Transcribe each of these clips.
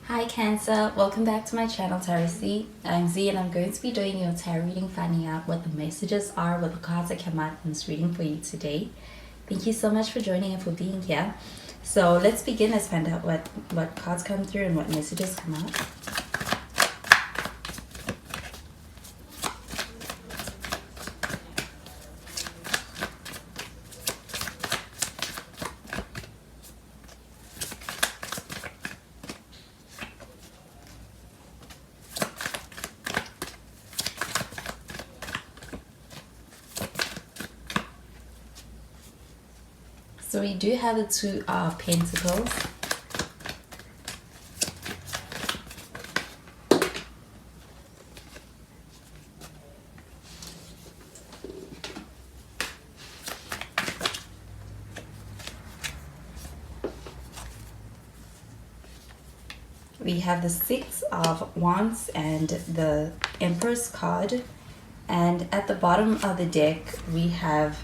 Hi Cancer, welcome back to my channel Tarot Z. I'm Z and I'm going to be doing your tarot reading, finding out what the messages are, what the cards that come out in this reading for you today. Thank you so much for joining and for being here. So let's begin. Let's find out what cards come through and what messages come out. So we do have the Two of Pentacles. We have the Six of Wands and the Empress card. And at the bottom of the deck, we have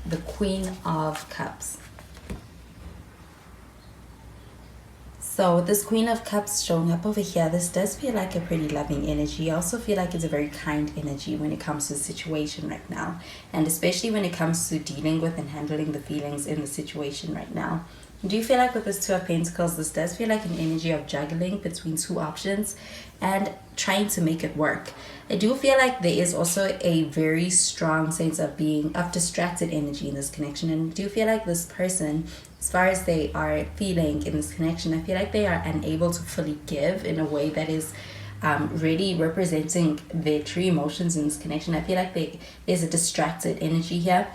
the Queen of Cups. So this Queen of Cups showing up over here, this does feel like a pretty loving energy. I also feel like it's a very kind energy when it comes to the situation right now. And especially when it comes to dealing with and handling the feelings in the situation right now. Do you feel like with this Two of Pentacles, this does feel like an energy of juggling between two options and trying to make it work? I do feel like there is also a very strong sense of distracted energy in this connection. And I do feel like this person, as far as they are feeling in this connection, I feel like they are unable to fully give in a way that is really representing their true emotions in this connection. I feel like there's a distracted energy here.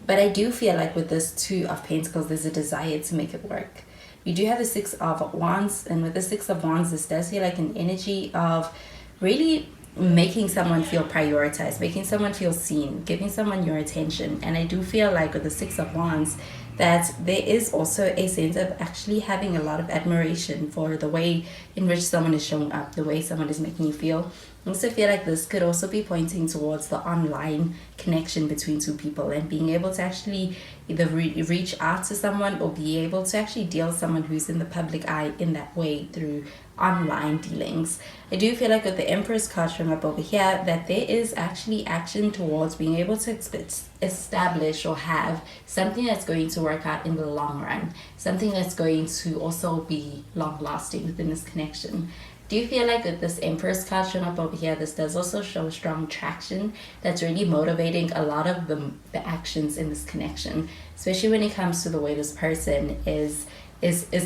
But I do feel like with this Two of Pentacles, there's a desire to make it work. We do have the Six of Wands, and with the Six of Wands, this does feel like an energy of really making someone feel prioritized, making someone feel seen, giving someone your attention. And I do feel like with the Six of Wands, that there is also a sense of actually having a lot of admiration for the way in which someone is showing up, the way someone is making you feel. I also feel like this could also be pointing towards the online connection between two people and being able to actually either reach out to someone or be able to actually deal with someone who's in the public eye in that way through online dealings. I do feel like with the Empress card showing up over here that there is actually action towards being able to establish or have something that's going to work out in the long run, something that's going to also be long lasting within this connection. Do you feel like with this Empress card showing up over here, this does also show strong traction that's really motivating a lot of the actions in this connection, especially when it comes to the way this person is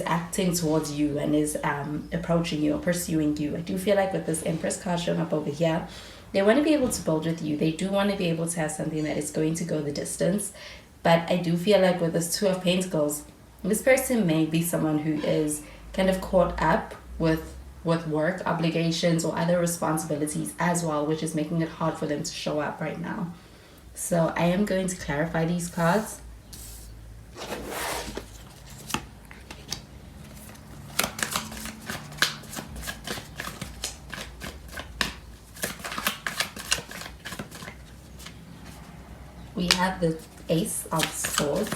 acting towards you and is approaching you or pursuing you. I do feel like with this Empress card showing up over here, they want to be able to build with you. They do want to be able to have something that is going to go the distance. But I do feel like with this Two of Pentacles, this person may be someone who is kind of caught up with work obligations or other responsibilities as well, which is making it hard for them to show up right now. So I am going to clarify these cards. We have the Ace of Swords.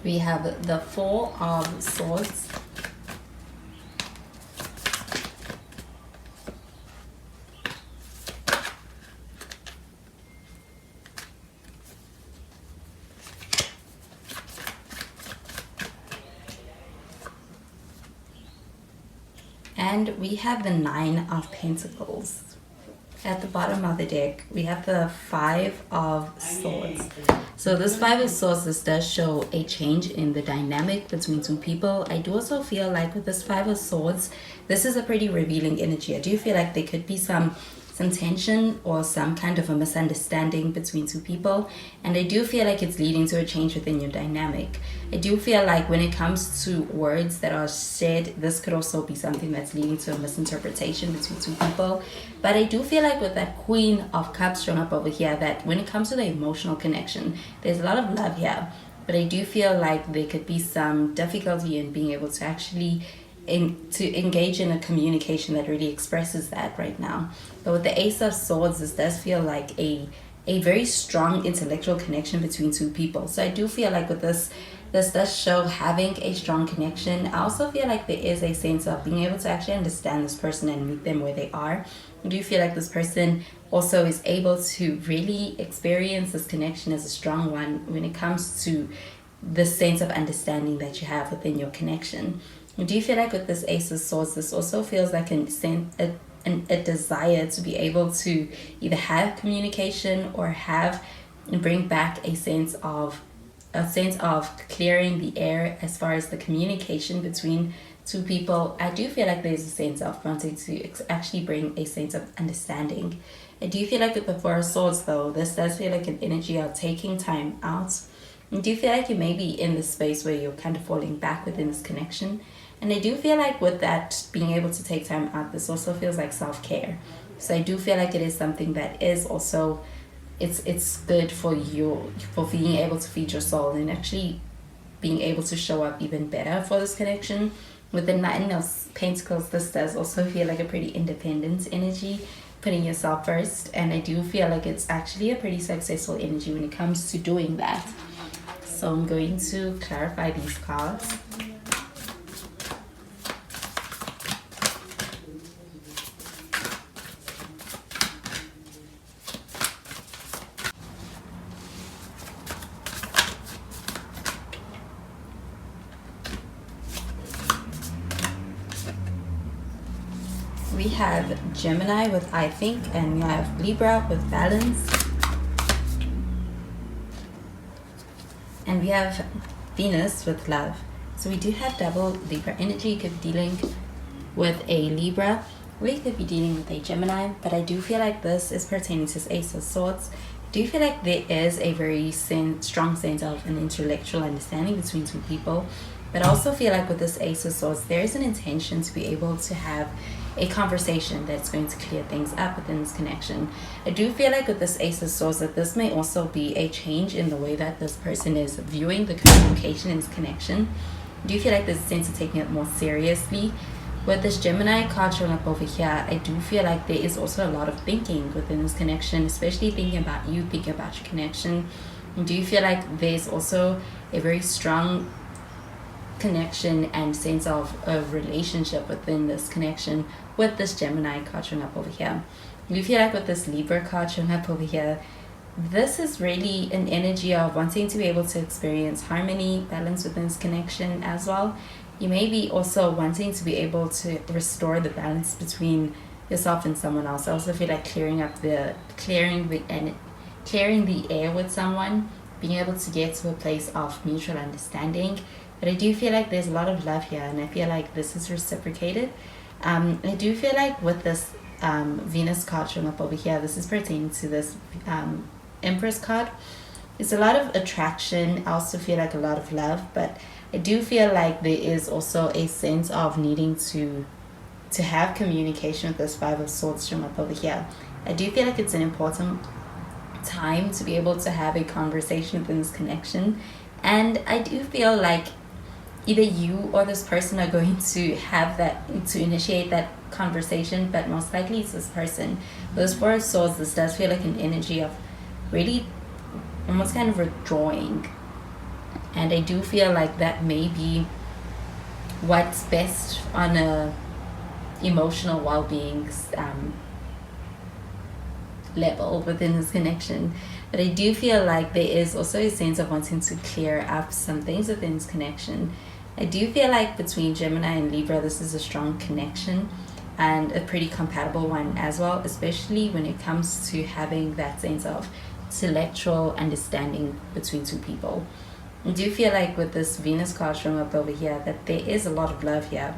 We have the Four of Swords. And we have the Nine of Pentacles. At the bottom of the deck, we have the Five of Swords. So this Five of Swords, this does show a change in the dynamic between two people. I do also feel like with this Five of Swords, this is a pretty revealing energy. I do feel like there could be some tension or some kind of a misunderstanding between two people, and I do feel like it's leading to a change within your dynamic. I do feel like when it comes to words that are said, this could also be something that's leading to a misinterpretation between two people. But I do feel like with that Queen of Cups showing up over here, that when it comes to the emotional connection, there's a lot of love here. but I do feel like there could be some difficulty in being able to actually to engage in a communication that really expresses that right now. But with the Ace of Swords, this does feel like a very strong intellectual connection between two people. So I do feel like with this does show having a strong connection. I also feel like there is a sense of being able to actually understand this person and meet them where they are. I do feel like this person also is able to really experience this connection as a strong one when it comes to the sense of understanding that you have within your connection. Do you feel like with this Ace of Swords, this also feels like a desire to be able to either have communication or have and bring back a sense of clearing the air as far as the communication between two people? I do feel like there's a sense of wanting to actually bring a sense of understanding. I do feel like with the Four of Swords, though, this does feel like an energy of taking time out. I do feel like you may be in this space where you're kind of falling back within this connection. And I do feel like with that, being able to take time out, this also feels like self-care. So I do feel like it is something that is also, it's good for you, for being able to feed your soul and actually being able to show up even better for this connection. With the Nine of Pentacles, this does also feel like a pretty independent energy, putting yourself first. And I do feel like it's actually a pretty successful energy when it comes to doing that. So I'm going to clarify these cards. We have Gemini with I think, and you have Libra with balance. And we have Venus with love. So we do have double Libra energy. You could be dealing with a Libra, or you could be dealing with a Gemini. But I do feel like this is pertaining to this Ace of Swords. I do feel like there is a very strong sense of an intellectual understanding between two people. But I also feel like with this Ace of Swords, there is an intention to be able to have a conversation that's going to clear things up within this connection. I do feel like with this Ace of Swords that this may also be a change in the way that this person is viewing the communication in this connection. I do feel like there's a sense of taking it more seriously. With this Gemini card showing up over here, I do feel like there is also a lot of thinking within this connection, especially thinking about you, thinking about your connection. I do feel like there's also a very strong connection and sense of a relationship within this connection with this Gemini card showing up over here. You feel like with this Libra card showing up over here, this is really an energy of wanting to be able to experience harmony, balance within this connection as well. You may be also wanting to be able to restore the balance between yourself and someone else. I also feel like clearing the air with someone, being able to get to a place of mutual understanding. But I do feel like there's a lot of love here, and I feel like this is reciprocated. I do feel like with this Venus card showing up over here, this is pertaining to this Empress card. It's a lot of attraction. I also feel like a lot of love, but I do feel like there is also a sense of needing to have communication with this Five of Swords showing up over here. I do feel like it's an important time to be able to have a conversation within this connection, and I do feel like either you or this person are going to have that, to initiate that conversation, but most likely it's this person. Those Four of Swords, this does feel like an energy of really almost kind of withdrawing, and I do feel like that may be what's best on a emotional well-being level within this connection. But I do feel like there is also a sense of wanting to clear up some things within this connection. I do feel like between Gemini and Libra, this is a strong connection and a pretty compatible one as well, especially when it comes to having that sense of intellectual understanding between two people. I do feel like with this Venus card showing up over here that there is a lot of love here.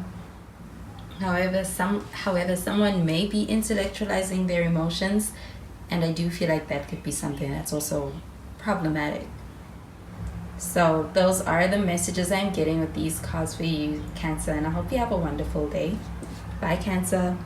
However, someone may be intellectualizing their emotions, and I do feel like that could be something that's also problematic. So those are the messages I'm getting with these cards for you, Cancer, and I hope you have a wonderful day. Bye, Cancer.